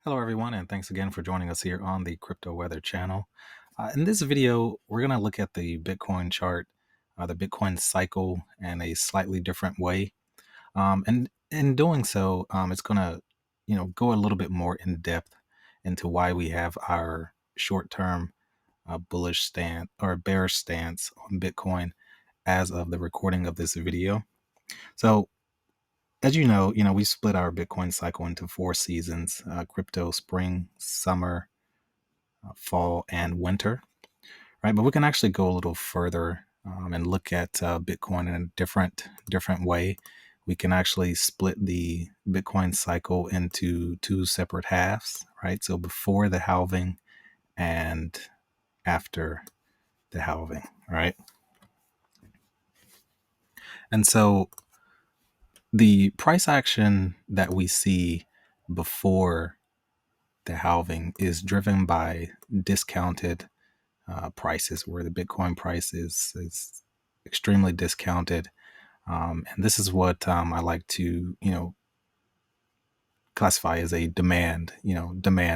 Hello, everyone, and thanks again for joining us here on the Crypto Weather channel. In this video, we're going to look at the Bitcoin chart, the Bitcoin cycle, in a slightly different way. And in doing so, it's going to, go a little bit more in depth into why we have our short-term bullish stance or bearish stance on Bitcoin as of the recording of this video. So, as we split our Bitcoin cycle into 4 seasons: crypto, spring, summer, fall, and winter, right? But we can actually go a little further and look at Bitcoin in a different way. We can actually split the Bitcoin cycle into two separate halves, right? So before the halving and after the halving, right? And so the price action that we see before the halving is driven by discounted prices, where the Bitcoin price is extremely discounted. And this is what I like to, classify as a demand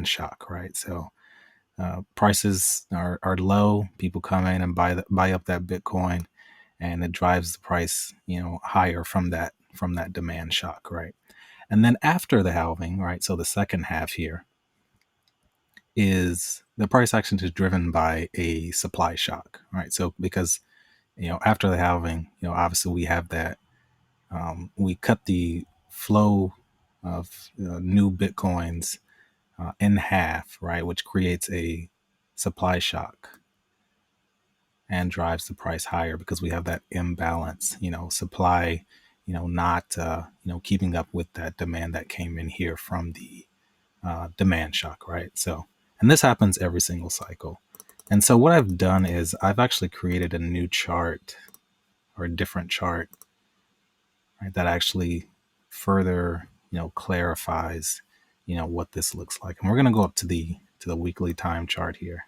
shock, right? So prices are low. People come in and buy up that Bitcoin, and it drives the price, higher from that demand shock, right? And then after the halving, right? So the second half here is the price action is driven by a supply shock, right? So because after the halving, obviously we have that we cut the flow of new Bitcoins in half, right? Which creates a supply shock and drives the price higher because we have that imbalance, supply, not, keeping up with that demand that came in here from the demand shock, right? So, and this happens every single cycle. And so what I've done is I've actually created a new chart or a different chart, right, that actually further, clarifies, what this looks like. And we're going to go up to the weekly time chart here,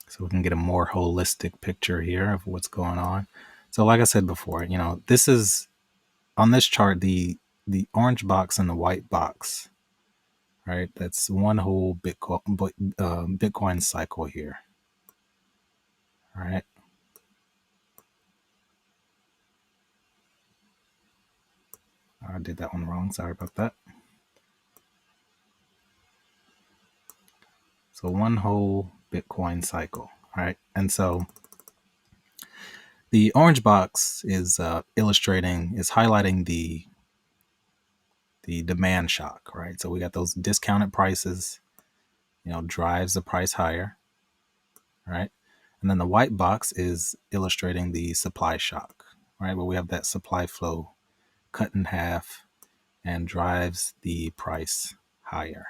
so we can get a more holistic picture here of what's going on. So like I said before, this is on this chart, the orange box and the white box, right? That's one whole Bitcoin cycle here. All right. I did that one wrong. Sorry about that. So one whole Bitcoin cycle. All right. And so the orange box is highlighting the demand shock, right? So we got those discounted prices, drives the price higher, right? And then the white box is illustrating the supply shock, right? Where we have that supply flow cut in half and drives the price higher,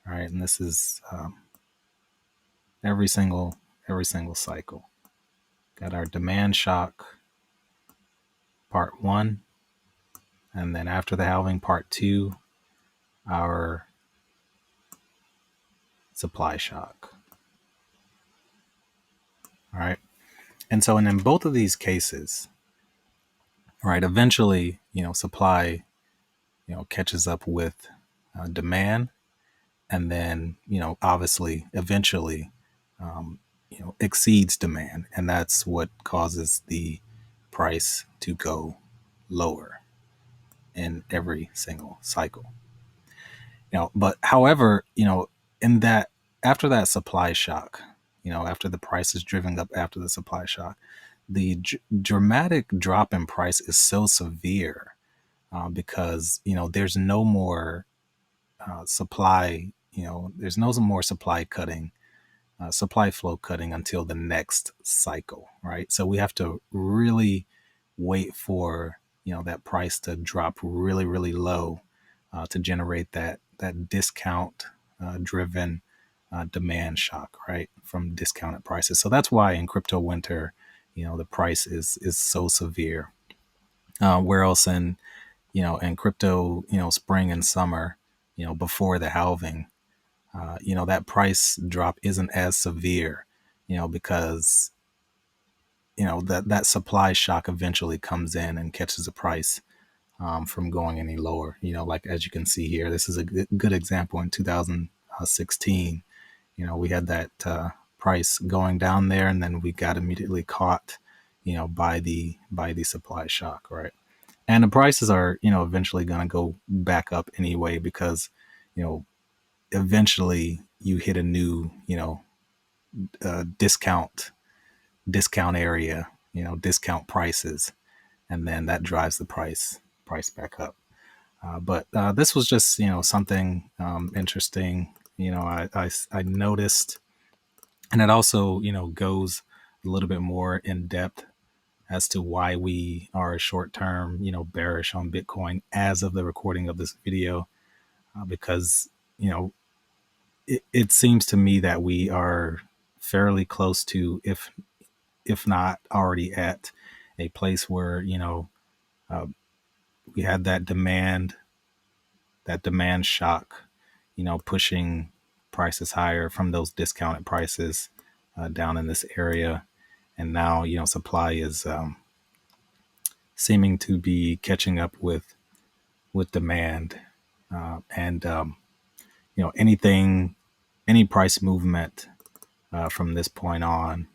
right? And this is every single cycle. Got our demand shock part 1, and then after the halving part 2, our supply shock. All right. And so, and in both of these cases, right, eventually, supply, catches up with demand, and then, obviously, eventually, exceeds demand. And that's what causes the price to go lower in every single cycle. But however, in that, after that supply shock, after the price is driven up after the supply shock, the dramatic drop in price is so severe because, there's no more supply, there's no more supply cutting, supply flow cutting until the next cycle, right? So we have to really wait for, that price to drop really, really low to generate that discount driven demand shock, right, from discounted prices. So that's why in crypto winter, the price is so severe. Where else in crypto, spring and summer, before the halving, that price drop isn't as severe, because that supply shock eventually comes in and catches the price from going any lower. Like as you can see here, this is a good example. In 2016, we had that price going down there, and then we got immediately caught, by the supply shock, right? And the prices are, eventually going to go back up anyway, because, you know, eventually you hit a new, discount area, discount prices, and then that drives the price back up. But this was just, something interesting. I noticed, and it also, goes a little bit more in depth as to why we are short term, bearish on Bitcoin as of the recording of this video, because, it seems to me that we are fairly close to, if not already at a place where, uh, we had that demand shock, pushing prices higher from those discounted prices down in this area. And now, supply is seeming to be catching up with demand. And any price movement from this point on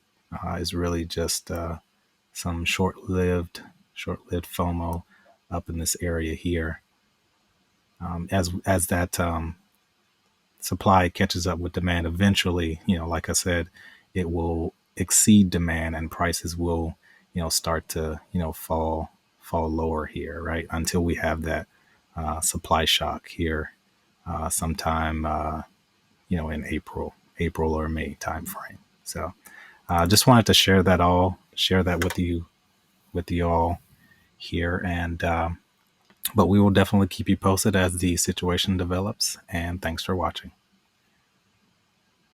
is really just some short-lived FOMO up in this area here. As that supply catches up with demand, eventually, like I said, it will exceed demand, and prices will, start to, fall lower here, right? Until we have that supply shock here sometime, in April or May timeframe. So, just wanted to share that with you all here, and but we will definitely keep you posted as the situation develops. And thanks for watching.